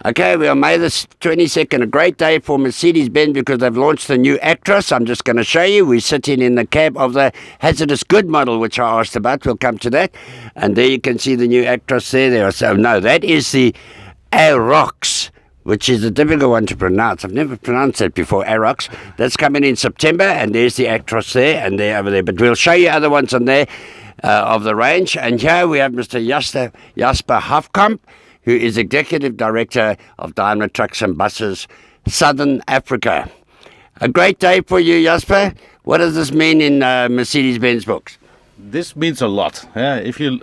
Okay, we are May the 22nd, a great day for Mercedes-Benz because they've launched the new Actros. I'm just going to show you. We're sitting in the cab of the hazardous good model, which I asked about. We'll come to that. And there you can see the new Actros there. That is the Arox, which is a difficult one to pronounce. I've never pronounced that before, Arox. That's coming in September, and there's the Actros there and there over there. But we'll show you other ones on there of the range. And here we have Mr. Jasper Hafkamp, who is Executive Director of Daimler Trucks and Buses, Southern Africa. A great day for you, Jasper. What does this mean in Mercedes-Benz books? This means a lot. If you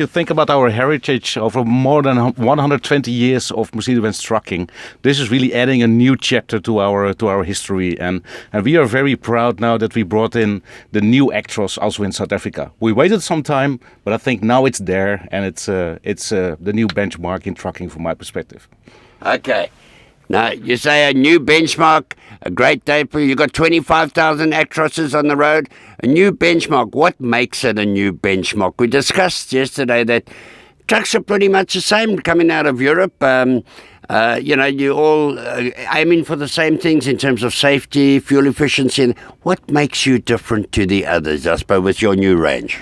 think about our heritage over more than 120 years of Mercedes-Benz trucking, this is really adding a new chapter to our history, and we are very proud now that we brought in the new Actros also in South Africa. We waited some time, but I think now it's there, and it's the new benchmark in trucking from my perspective. Okay. Now, you say a new benchmark, a great day for you. You've got 25,000 Actroses on the road. A new benchmark. What makes it a new benchmark? We discussed yesterday that trucks are pretty much the same coming out of Europe. You're all aiming for the same things in terms of safety, fuel efficiency. What makes you different to the others, I suppose, with your new range?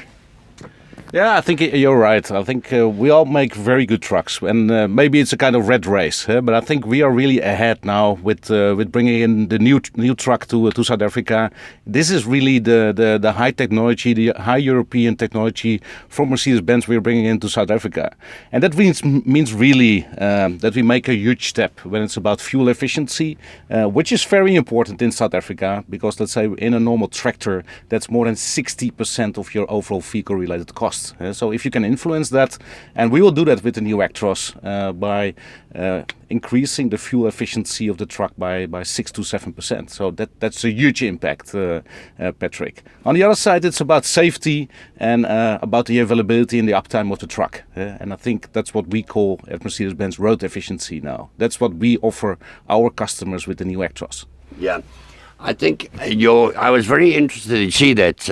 Yeah, I think you're right. I think we all make very good trucks, and maybe it's a kind of red race. But I think we are really ahead now with bringing in the new truck to South Africa. This is really the high technology, the high European technology from Mercedes-Benz we're bringing into South Africa, and that means really that we make a huge step when it's about fuel efficiency, which is very important in South Africa because, let's say, in a normal tractor, that's more than 60% of your overall vehicle-related costs. So if you can influence that, and we will do that with the new Actros by increasing the fuel efficiency of the truck by 6 to 7%. So that's a huge impact, Patrick. On the other side, it's about safety and about the availability and the uptime of the truck. And I think that's what we call at Mercedes-Benz road efficiency now. That's what we offer our customers with the new Actros. Yeah. I think I was very interested to see that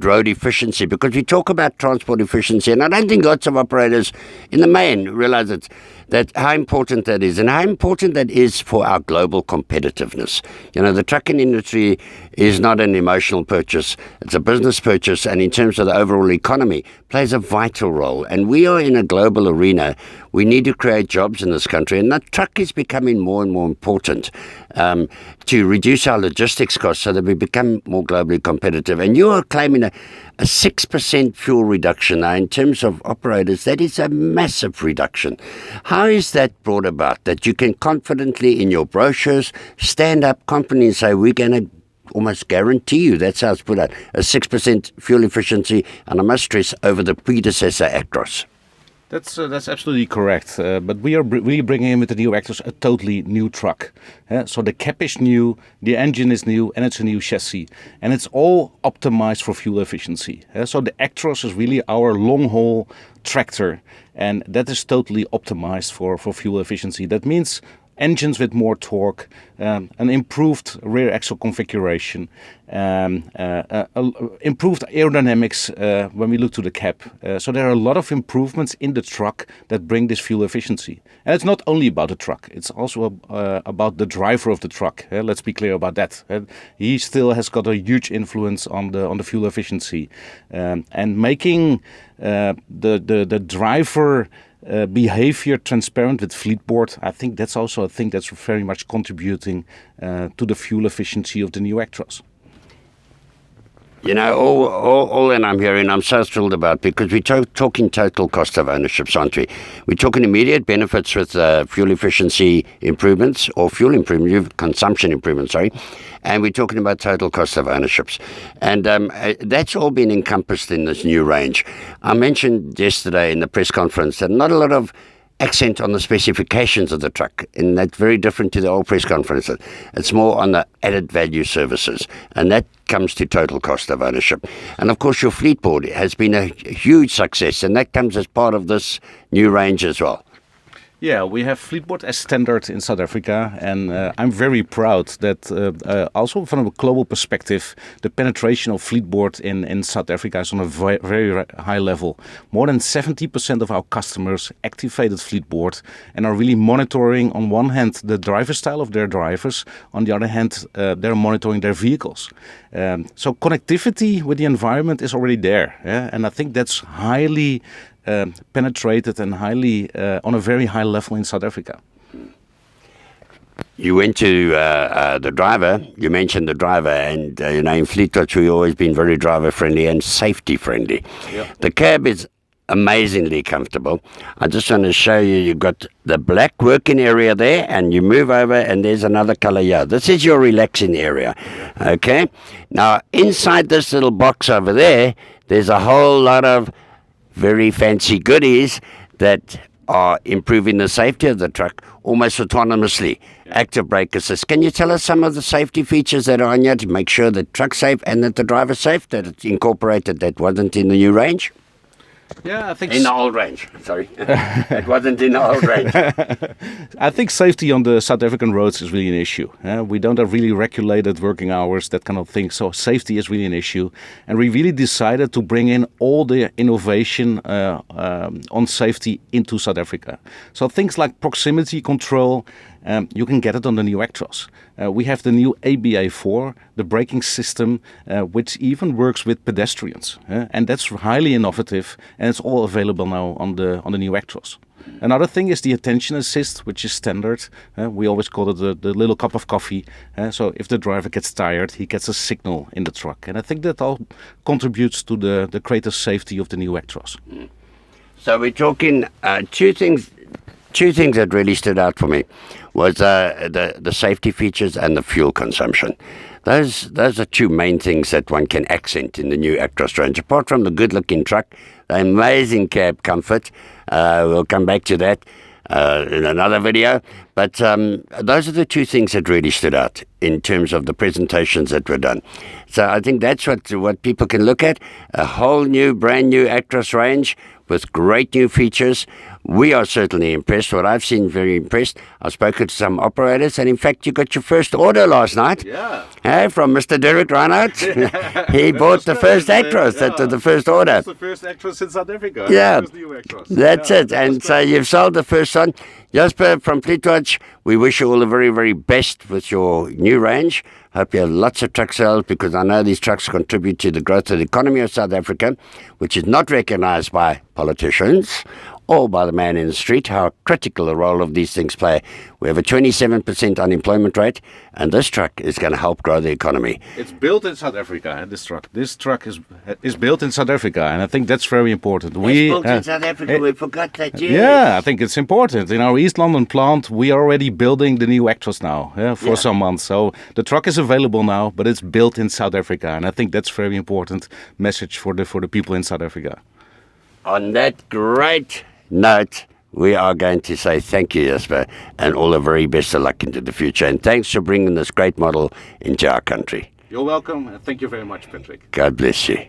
road efficiency, because we talk about transport efficiency, and I don't think lots of operators in the main realize that how important that is, and how important that is for our global competitiveness. The trucking industry is not an emotional purchase, it's a business purchase, and in terms of the overall economy, plays a vital role. And we are in a global arena. We need to create jobs in this country, and that truck is becoming more and more important to reduce our logistics costs so that we become more globally competitive. And you are claiming a 6% fuel reduction. Now, in terms of operators, that is a massive reduction. How is that brought about, that you can confidently in your brochures stand up confidently and say, we're going to almost guarantee you, that's how it's put out, a 6% fuel efficiency, and I must stress, over the predecessor Actros? That's absolutely correct. But we are really bringing in with the new Actros a totally new truck. So the cab is new, the engine is new, and it's a new chassis. And it's all optimized for fuel efficiency. So the Actros is really our long-haul tractor, and that is totally optimized for fuel efficiency. That means engines with more torque, an improved rear axle configuration, improved aerodynamics when we look to the cab. So there are a lot of improvements in the truck that bring this fuel efficiency. And it's not only about the truck, it's also about the driver of the truck. Let's be clear about that. He still has got a huge influence on the fuel efficiency. And making the driver behavior transparent with Fleetboard, I think that's also a thing that's very much contributing to the fuel efficiency of the new Actros. All that I'm hearing, I'm so thrilled about, because we're talking total cost of ownership, aren't we? We're talking immediate benefits with fuel efficiency improvements, or consumption improvements, sorry. And we're talking about total cost of ownerships. And that's all been encompassed in this new range. I mentioned yesterday in the press conference that not a lot of accent on the specifications of the truck, and that's very different to the old press conference. It's more on the added value services, and that comes to total cost of ownership. And of course, your Fleetboard has been a huge success, and that comes as part of this new range as well. Yeah, we have FleetWatch as standard in South Africa, and I'm very proud that also from a global perspective, the penetration of FleetWatch in South Africa is on a very high level. More than 70% of our customers activated FleetWatch and are really monitoring, on one hand, the driver style of their drivers, on the other hand, they're monitoring their vehicles. So connectivity with the environment is already there, yeah? And I think that's highly penetrated and highly on a very high level in South Africa. You went to the driver, you mentioned the driver, and in FleetWatch we've always been very driver friendly and safety friendly. Yep. The cab is amazingly comfortable. I just want to show you, you've got the black working area there, and you move over and there's another color here. This is your relaxing area. Okay, now inside this little box over there, there's a whole lot of very fancy goodies that are improving the safety of the truck almost autonomously. Active brake assist. Can you tell us some of the safety features that are on here to make sure the truck's safe and that the driver's safe, that it's incorporated, that wasn't in the new range? Yeah, I think in the old range. Sorry, it wasn't in the old range. I think safety on the South African roads is really an issue. We don't have really regulated working hours, that kind of thing. So safety is really an issue, and we really decided to bring in all the innovation on safety into South Africa. So things like proximity control. You can get it on the new Actros. We have the new ABA4, the braking system, which even works with pedestrians, and that's highly innovative, and it's all available now on the new Actros. Another thing is the attention assist, which is standard. We always call it the little cup of coffee. So if the driver gets tired, he gets a signal in the truck, and I think that all contributes to the greater safety of the new Actros. So we're talking two things that really stood out for me was the safety features and the fuel consumption. Those are two main things that one can accent in the new Actros range. Apart from the good-looking truck, the amazing cab comfort, we'll come back to that in another video. But those are the two things that really stood out in terms of the presentations that were done. So I think that's what people can look at, a whole new, brand new Actros range with great new features. We are certainly impressed. What I've seen, very impressed. I've spoken to some operators, and in fact, you got your first order last night. Yeah. From Mr. Derek Reinhardt. He bought the first Actros. That was the first order. That's the first Actros in South Africa. Yeah. The new Actros. That's it. And so you've sold the first one. Jasper from FleetWatch, we wish you all the very, very best with your new range. Hope you have lots of truck sales, because I know these trucks contribute to the growth of the economy of South Africa, which is not recognized by politicians or by the man in the street, how critical a role of these things play. We have a 27% unemployment rate, and this truck is going to help grow the economy. It's built in South Africa, this truck. This truck is built in South Africa, and I think that's very important. It's built in South Africa, we forgot that, yes. Yeah, I think it's important. In our East London plant, we are already building the new Actros now for some months. So the truck is available now, but it's built in South Africa, and I think that's a very important message for the people in South Africa. On that great note, we are going to say thank you, Jasper, and all the very best of luck into the future. And thanks for bringing this great model into our country. You're welcome, and thank you very much, Patrick. God bless you.